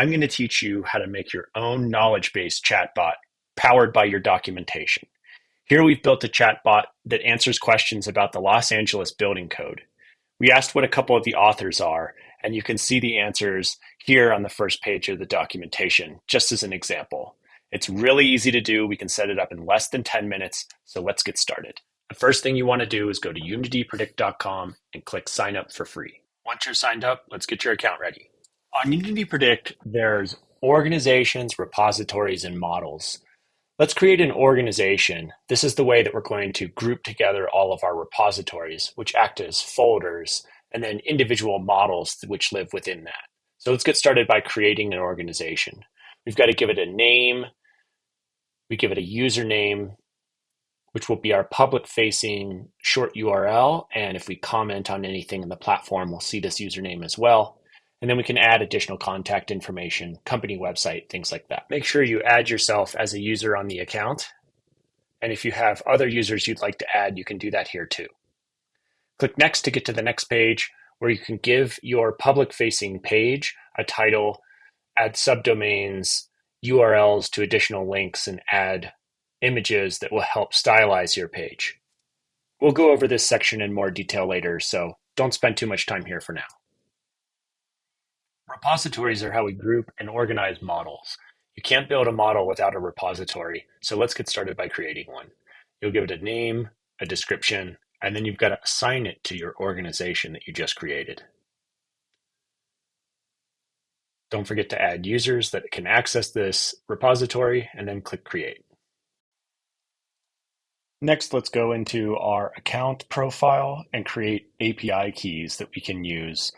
I'm going to teach you how to make your own knowledge-based chatbot powered by your documentation. Here we've built a chatbot that answers questions about the Los Angeles building code. We asked what a couple of the authors are, and you can see the answers here on the first page of the documentation, just as an example. It's really easy to do. We can set it up in less than 10 minutes, so let's get started. The first thing you want to do is go to UnityPredict.com and click sign up for free. Once you're signed up, let's get your account ready. On UnityPredict, there's organizations, repositories, and models. Let's create an organization. This is the way that we're going to group together all of our repositories, which act as folders, and then individual models which live within that. So let's get started by creating an organization. We've got to give it a name. We give it a username, which will be our public-facing short URL. And if we comment on anything in the platform, we'll see this username as well. And then we can add additional contact information, company website, things like that. Make sure you add yourself as a user on the account. And if you have other users you'd like to add, you can do that here too. Click Next to get to the next page where you can give your public-facing page a title, add subdomains, URLs to additional links, and add images that will help stylize your page. We'll go over this section in more detail later, so don't spend too much time here for now. Repositories are how we group and organize models. You can't build a model without a repository, so let's get started by creating one. You'll give it a name, a description, and then you've got to assign it to your organization that you just created. Don't forget to add users that can access this repository, and then click Create. Next, let's go into our account profile and create API keys that we can use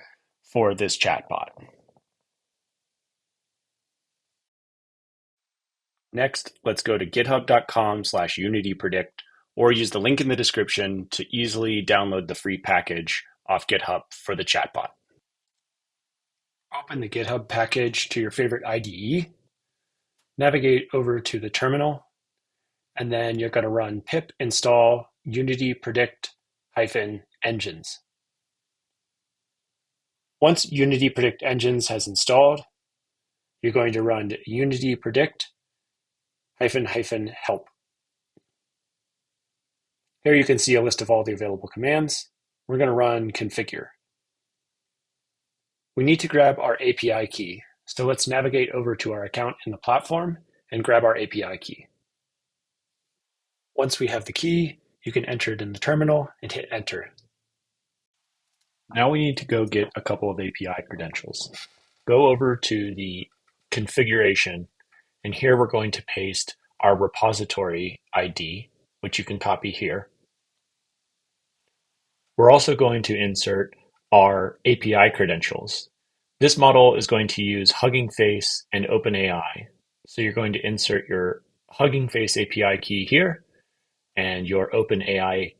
for this chatbot. Next, let's go to github.com/UnityPredict or use the link in the description to easily download the free package off GitHub for the chatbot. Open the GitHub package to your favorite IDE, navigate over to the terminal, and then you're going to run pip install UnityPredict-engines. Once UnityPredict engines has installed, you're going to run UnityPredict-help. Here you can see a list of all the available commands. We're going to run configure. We need to grab our API key, so let's navigate over to our account in the platform and grab our API key. Once we have the key, you can enter it in the terminal and hit enter. Now we need to go get a couple of API credentials. Go over to the configuration, and here we're going to paste our repository ID, which you can copy here. We're also going to insert our API credentials. This model is going to use HuggingFace and OpenAI. So you're going to insert your HuggingFace API key here, and your OpenAI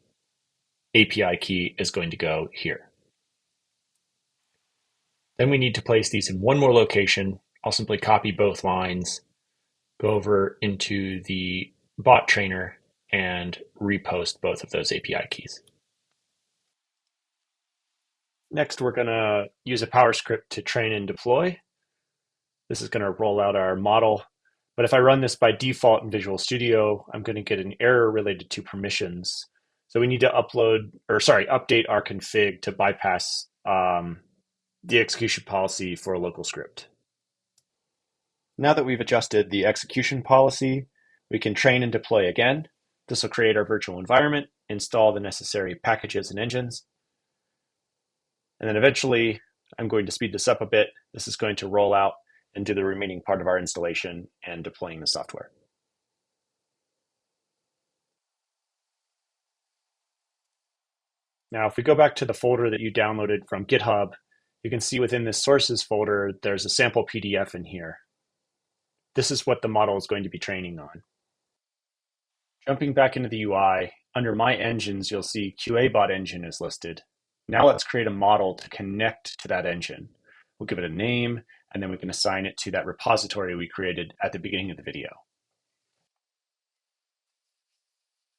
API key is going to go here. Then we need to place these in one more location. I'll simply copy both lines, go over into the bot trainer, and repost both of those API keys. Next, we're going to use a PowerScript to train and deploy. This is going to roll out our model. But if I run this by default in Visual Studio, I'm going to get an error related to permissions. So we need to update our config to bypass the execution policy for a local script. Now that we've adjusted the execution policy, we can train and deploy again. This will create our virtual environment, install the necessary packages and engines. And then eventually, I'm going to speed this up a bit. This is going to roll out and do the remaining part of our installation and deploying the software. Now, if we go back to the folder that you downloaded from GitHub, you can see within this sources folder, there's a sample PDF in here. This is what the model is going to be training on. Jumping back into the UI, under My Engines, you'll see QABot engine is listed. Now let's create a model to connect to that engine. We'll give it a name, and then we can assign it to that repository we created at the beginning of the video.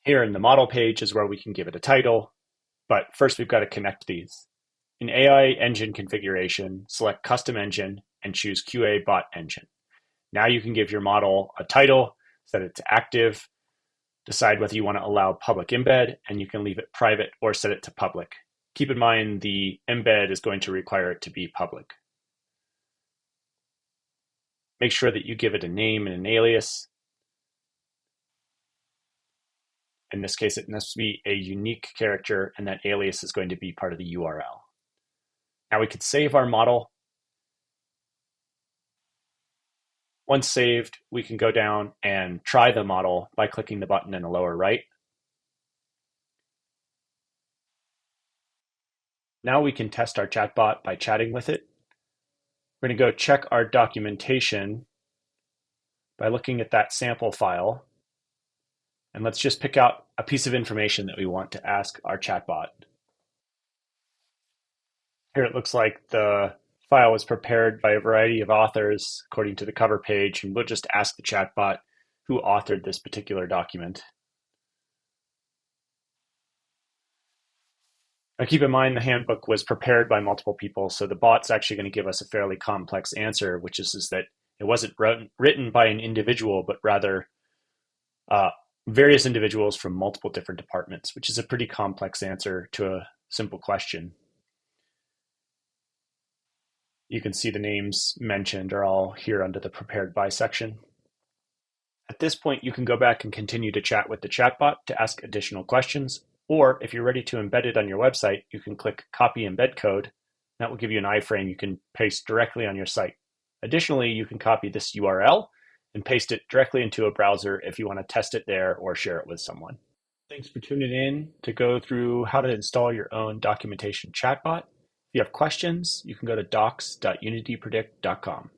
Here in the model page is where we can give it a title, but first we've got to connect these. In AI engine configuration, select Custom Engine and choose QA Bot Engine. Now you can give your model a title, set it to active, decide whether you want to allow public embed, and you can leave it private or set it to public. Keep in mind the embed is going to require it to be public. Make sure that you give it a name and an alias. In this case, it must be a unique character, and that alias is going to be part of the URL. Now we could save our model. Once saved, we can go down and try the model by clicking the button in the lower right. Now we can test our chatbot by chatting with it. We're going to go check our documentation by looking at that sample file. And let's just pick out a piece of information that we want to ask our chatbot. Here it looks like the file was prepared by a variety of authors according to the cover page, and we'll just ask the chatbot who authored this particular document. Now keep in mind the handbook was prepared by multiple people, so the bot's actually going to give us a fairly complex answer, which is that it wasn't written by an individual, but rather various individuals from multiple different departments, which is a pretty complex answer to a simple question. You can see the names mentioned are all here under the prepared by section. At this point, you can go back and continue to chat with the chatbot to ask additional questions, or if you're ready to embed it on your website, you can click Copy Embed Code. That will give you an iframe you can paste directly on your site. Additionally, you can copy this URL and paste it directly into a browser if you want to test it there or share it with someone. Thanks for tuning in to go through how to install your own documentation chatbot. If you have questions, you can go to docs.unitypredict.com.